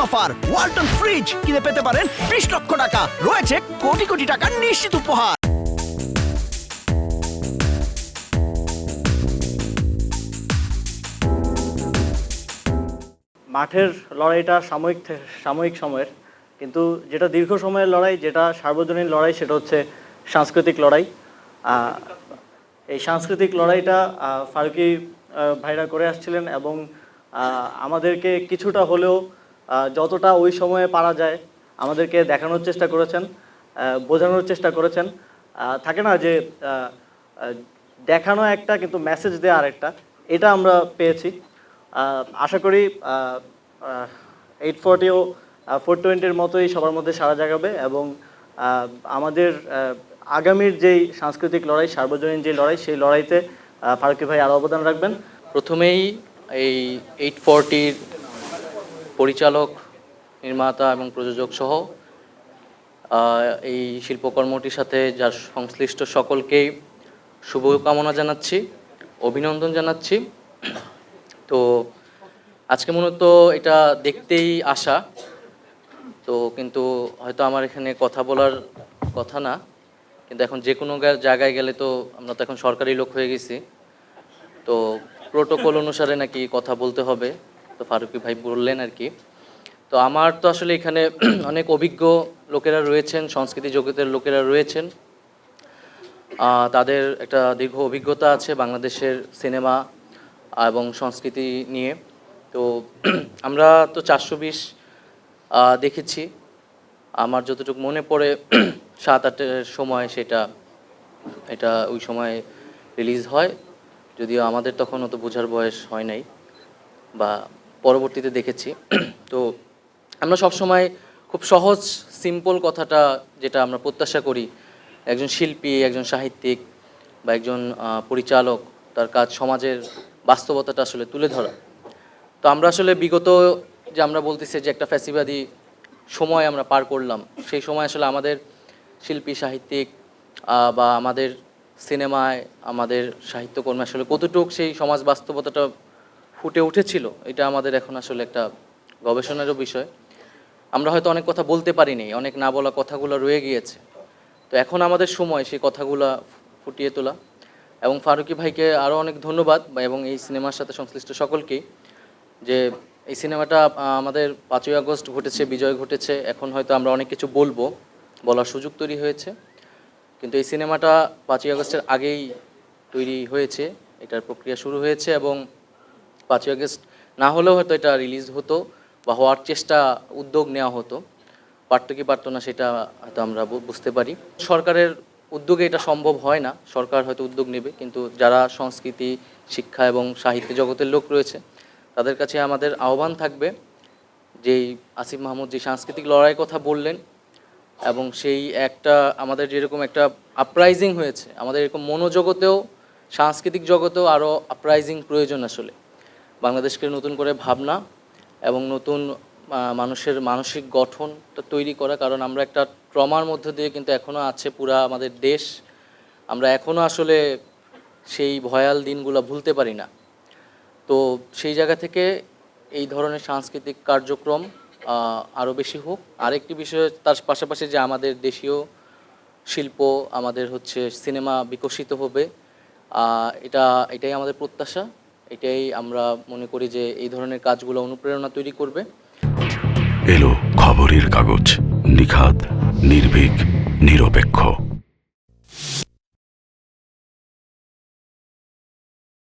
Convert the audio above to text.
Offer, Walton fridge কিনে পেতে পারেন 20 লক্ষ টাকা, রয়েছে কোটি কোটি টাকার নিশ্চিত উপহার। মাঠের লড়াইটা সাময়িক সময়ের, কিন্তু যেটা দীর্ঘ সময়ের লড়াই, যেটা সার্বজনীন লড়াই, সেটা হচ্ছে সাংস্কৃতিক লড়াই। এই সাংস্কৃতিক লড়াইটা ফারুকী ভাইরা করে আসছিলেন এবং আমাদেরকে কিছুটা হলেও যতটা ওই সময়ে পারা যায় আমাদেরকে দেখানোর চেষ্টা করেছেন, বোঝানোর চেষ্টা করেছেন। থাকে না যে দেখানো একটা কিন্তু মেসেজ দেওয়া আরেকটা, এটা আমরা পেয়েছি। আশা করি 840ও 420-র মতোই সবার মধ্যে সাড়া জাগাবে এবং আমাদের আগামীর যেই সাংস্কৃতিক লড়াই, সার্বজনীন যে লড়াই, সেই লড়াইতে ফারুকী ভাই আরও অবদান রাখবেন। প্রথমেই এই 840-র পরিচালক, নির্মাতা এবং প্রযোজক সহ এই শিল্পকর্মটির সাথে যার সংশ্লিষ্ট সকলকেই শুভকামনা জানাচ্ছি, অভিনন্দন জানাচ্ছি। তো আজকে মূলত এটা দেখতেই আসা, তো কিন্তু হয়তো আমার এখানে কথা বলার কথা না, কিন্তু এখন যে কোনো জায়গায় গেলে তো আমরা তো এখন সরকারি লোক হয়ে গেছি, তো প্রোটোকল অনুসারে নাকি কথা বলতে হবে, তো ফারুকী ভাই বললেন আর কি। তো আমার তো আসলে এখানে অনেক অভিজ্ঞ লোকেরা রয়েছেন, সংস্কৃতি জগতের লোকেরা রয়েছেন, তাদের একটা দীর্ঘ অভিজ্ঞতা আছে বাংলাদেশের সিনেমা এবং সংস্কৃতি নিয়ে। তো আমরা তো 420 দেখেছি, আমার যতটুকু মনে পড়ে 7-8-এর সময় এটা ওই সময় রিলিজ হয়, যদিও আমাদের তখন অত বোঝার বয়স হয় নাই বা পরবর্তীতে দেখেছি। তো আমরা সবসময় খুব সহজ সিম্পল কথাটা যেটা আমরা প্রত্যাশা করি একজন শিল্পী, একজন সাহিত্যিক বা একজন পরিচালক, তার কাজ সমাজের বাস্তবতাটা আসলে তুলে ধরা। তো আমরা আসলে বিগত যে আমরা বলতেছি যে একটা ফ্যাসিবাদী সময় আমরা পার করলাম, সেই সময় আসলে আমাদের শিল্পী, সাহিত্যিক বা আমাদের সিনেমায়, আমাদের সাহিত্যকর্মে আসলে কতটুকু সেই সমাজ বাস্তবতাটা ফুটে উঠেছিল, এটা আমাদের এখন আসলে একটা গবেষণারও বিষয়। আমরা হয়তো অনেক কথা বলতে পারিনি, অনেক না বলা কথাগুলো রয়ে গিয়েছে। তো এখন আমাদের সময় সেই কথাগুলো ফুটিয়ে তোলা। এবং ফারুকী ভাইকে আরও অনেক ধন্যবাদ এবং এই সিনেমার সাথে সংশ্লিষ্ট সকলকেই, যে এই সিনেমাটা আমাদের 5ই আগস্ট ঘটেছে, বিজয় ঘটেছে, এখন হয়তো আমরা অনেক কিছু বলার সুযোগ তৈরি হয়েছে, কিন্তু এই সিনেমাটা 5ই আগস্টের আগেই তৈরি হয়েছে, এটার প্রক্রিয়া শুরু হয়েছে এবং 5ই আগস্ট না হলেও হয়তো এটা রিলিজ হতো বা হওয়ার উদ্যোগ নেওয়া হতো, পারত কি পারতো না সেটা হয়তো আমরা বুঝতে পারি। সরকারের উদ্যোগে এটা সম্ভব হয় না, সরকার হয়তো উদ্যোগ নেবে, কিন্তু যারা সংস্কৃতি, শিক্ষা এবং সাহিত্য জগতের লোক রয়েছে তাদের কাছে আমাদের আহ্বান থাকবে, যেই আসিফ মাহমুদ যে সাংস্কৃতিক লড়াইয়ের কথা বললেন এবং সেই একটা আমাদের যেরকম একটা আপরাইজিং হয়েছে, আমাদের এরকম মনোজগতেও, সাংস্কৃতিক জগতেও আরও আপরাইজিং প্রয়োজন আসলে। বাংলাদেশকে নতুন করে ভাবনা এবং নতুন মানুষের মানসিক গঠনটা তৈরি করা, কারণ আমরা একটা ট্রমার মধ্য দিয়ে কিন্তু এখনও আছে পুরা আমাদের দেশ, আমরা এখনও আসলে সেই ভয়াল দিনগুলো ভুলতে পারি না। তো সেই জায়গা থেকে এই ধরনের সাংস্কৃতিক কার্যক্রম আরও বেশি হোক। আরেকটি বিষয় তার পাশাপাশি যে আমাদের দেশীয় শিল্প, আমাদের হচ্ছে সিনেমা বিকশিত হবে, এটাই আমাদের প্রত্যাশা, এটাই আমরা মনে করি যে এই ধরনের কাজগুলো অনুপ্রেরণা তৈরি করবে। এলো খবরের কাগজ, নিখাদ, নির্ভীক, নিরপেক্ষ।